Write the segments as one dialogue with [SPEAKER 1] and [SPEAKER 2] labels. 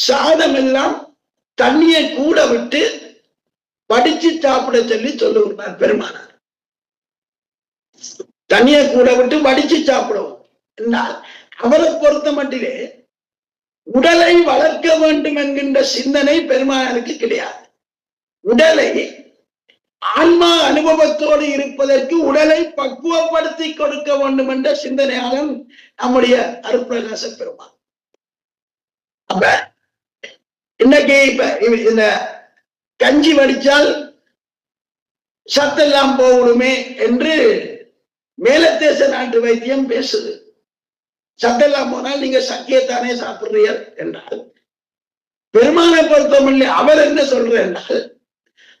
[SPEAKER 1] சாதம் எல்லாம் தண்ணியை கூட விட்டு வடிச்சு சாப்பிட சொல்லி சொல்லுகிறார் பெருமானார். தண்ணியை கூட விட்டு வடிச்சு சாப்பிடுவோம் என்றால் அவரை பொறுத்த மட்டிலே உடலை வளர்க்க வேண்டும் என்கின்ற சிந்தனை பெருமானாருக்கு கிடையாது. உடலை ஆன்மா அனுபவத்தோடு இருப்பதற்கு உடலை பக்குவப்படுத்தி கொடுக்க வேண்டும் என்ற சிந்தனையாளன் நம்முடைய அருட்பிரகாச பெருமான். அப்ப இன்னைக்கு இப்ப இந்த கஞ்சி வடிச்சால் சத்தெல்லாம் போகணுமே என்று மேலத்தேச நாட்டு வைத்தியம் பேசுது. சத்தெல்லாம் போனால் நீங்க சக்கியத்தானே சாப்பிடுறீர் என்றால், பெருமானை பொறுத்தமில்லை அவர் என்ன சொல்ற என்றால்,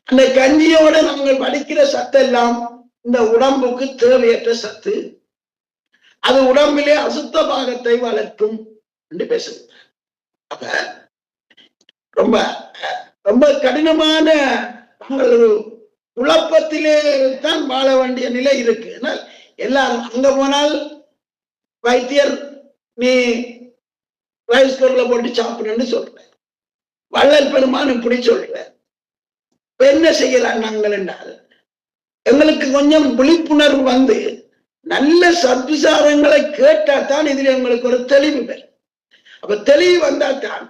[SPEAKER 1] அந்த கஞ்சியோட நாங்கள் வடிக்கிற சத்தெல்லாம் இந்த உடம்புக்கு தேவையற்ற சத்து, அது உடம்பிலே அசுத்த பாகத்தை வளர்க்கும் என்று பேசுகிறார். அப்ப ரொம்ப ரொம்ப கடினமான நாங்கள் ஒரு குழப்பத்திலே தான் வாழ வேண்டிய நிலை இருக்கு. எல்லாரும் அங்க போனால் வைத்தியர் நீ ரைஸ் குக்கர்ல போட்டு சாப்பிடணும்னு சொல்ற, வள்ளல் பெருமான் இப்படி சொல்ற. என்ன செய்யலாம் நாங்கள் என்றால், எங்களுக்கு கொஞ்சம் விழிப்புணர்வு வந்து நல்ல சத்விசாரங்களை கேட்டாதான் இதுல எங்களுக்கு ஒரு தெளிவு பெறும். அப்ப தெளிவு வந்தால்தான்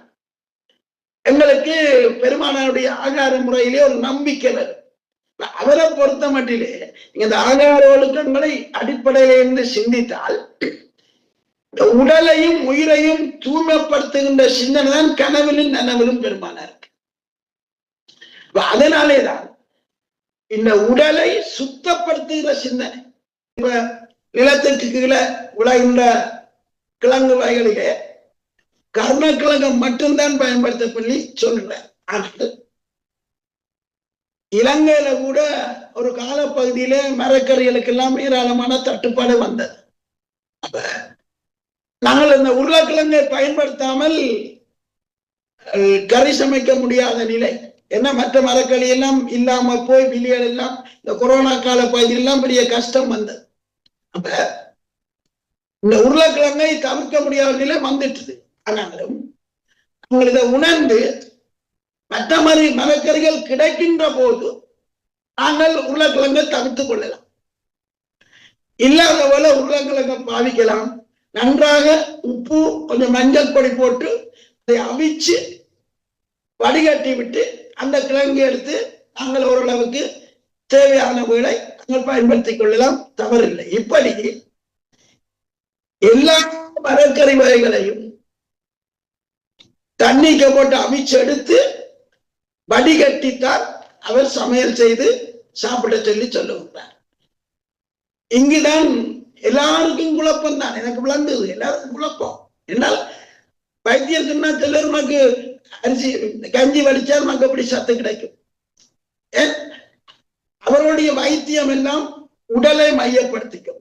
[SPEAKER 1] எங்களுக்கு பெருமானாருடைய ஆகார முறையிலே ஒரு நம்பிக்கை வரும். அவரை பொறுத்த மட்டிலே இந்த ஆகார ஒழுக்கங்களை அடிப்படையில இருந்து சிந்தித்தால் உடலையும் உயிரையும் தூய்மைப்படுத்துகின்ற சிந்தனை தான் கனவிலும் நனவிலும் பெருமானார். அதனாலேதான் இந்த உடலை சுத்தப்படுத்துகிற சிந்தனை. இப்ப நிலத்திற்கு கீழே விளைகின்ற கிழங்கு வகைகளிலே கர்ணக்கிழங்கு மட்டும்தான் பயன்படுத்தப்பள்ளி சொல்றேன். ஆனால் இலங்கையில கூட ஒரு காலப்பகுதியில மரக்கறிகளுக்கு எல்லாம் ஏராளமான தட்டுப்பாடு வந்தது. அப்ப நாங்கள் இந்த உருளைக்கிழங்கை பயன்படுத்தாமல் கறி சமைக்க முடியாத நிலை. ஏன்னா மற்ற மரக்கறி எல்லாம் இல்லாம போய் விலியல் எல்லாம் இந்த கொரோனா கால பகுதியெல்லாம் பெரிய கஷ்டம் வந்தது. அப்ப இந்த உருளைக்கிழங்கை தவிர்க்க முடியாத நிலை வந்துட்டுது. ஆனாலும் நாங்கள் இதை உணர்ந்து மற்ற மாதிரி மரக்கறிகள் கிடைக்கின்ற போது நாங்கள் உருளைக்கிழங்கை தவிர்த்து கொள்ளலாம். இல்லாத போல உருளைக்கிழங்கை பாவிக்கலாம். நன்றாக உப்பு கொஞ்சம் மஞ்சள் பொடி போட்டு அதை அவிச்சு வடிகட்டி விட்டு அந்த கிழங்கு எடுத்து நாங்கள் ஓரளவுக்கு தேவையான வேளை நாங்கள் பயன்படுத்திக் கொள்ளலாம், தவறில்லை. இப்படி எல்லா மரக்கறி வகைகளையும் தண்ணிக்கு போட்டு அவிச்சு எடுத்து வடிகட்டித்தான் அவர் சமையல் செய்து சாப்பிட சொல்லி சொல்லுகிறார். இங்குதான் எல்லாருக்கும் குழப்பம் தான். எனக்கு விளங்குது, எல்லாருக்கும் குழப்பம். என்னால் வைத்தியர் சொன்னா சிலர் நமக்கு அரிசி கஞ்சி வடிச்சால் நமக்கு அப்படி சத்து கிடைக்கும். அவருடைய வைத்தியம் எல்லாம் உடலை மையப்படுத்திக்கும்.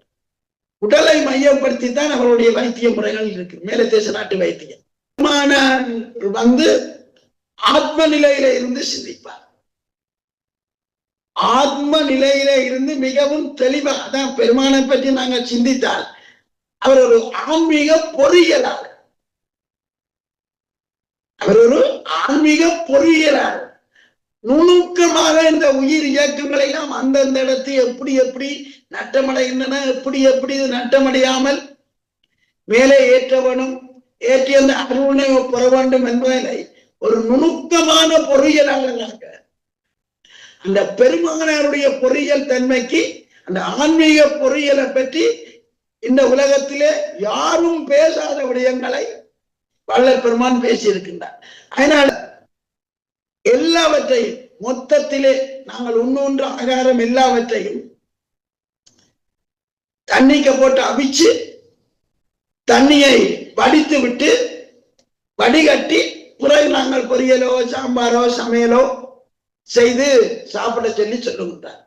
[SPEAKER 1] உடலை மையப்படுத்தி தான் அவருடைய வைத்திய முறைகள் இருக்கு. மேலத்தேச நாட்டு வைத்தியம் வந்து ஆத்ம நிலையில இருந்து சிந்திப்பார். ஆத்ம நிலையில இருந்து மிகவும் தெளிவாக தான் பெருமானை பற்றி நாங்கள் சிந்தித்தால் அவர் ஒரு ஆன்மீக பொறியியலாளர். அவர் ஒரு ஆன்மீக பொறியியலாளர். நுணுக்கமாக இந்த உயிர் இயக்கங்களை எல்லாம் அந்தந்த இடத்தை எப்படி எப்படி நட்டமடைகின்றன, எப்படி எப்படி நட்டமடையாமல் மேலே ஏற்றவனும் ஏற்றி அந்த அருளை பெற வேண்டும் என்பதை ஒரு நுணுக்கமான பொறியியலாளராக அந்த பெருமானாருடைய பொறியியல் தன்மைக்கு அந்த ஆன்மீக பொறியியலை பற்றி இந்த உலகத்திலே யாரும் பேசாத விடயங்களை வள்ளல் பெருமான் பேசியிருக்கின்றார். அதனால எல்லாவற்றையும் மொத்தத்திலே நாங்கள் ஒன்னொன்று ஆகாரம் எல்லாவற்றையும் தண்ணிக்கு போட்டு அவிச்சு தண்ணியை வடித்து விட்டு வடிகட்டி பிறகு நாங்கள் பொரியலோ சாம்பாரோ சமையலோ செய்து சாப்பிட சொல்லி சொல்லுகின்றார்.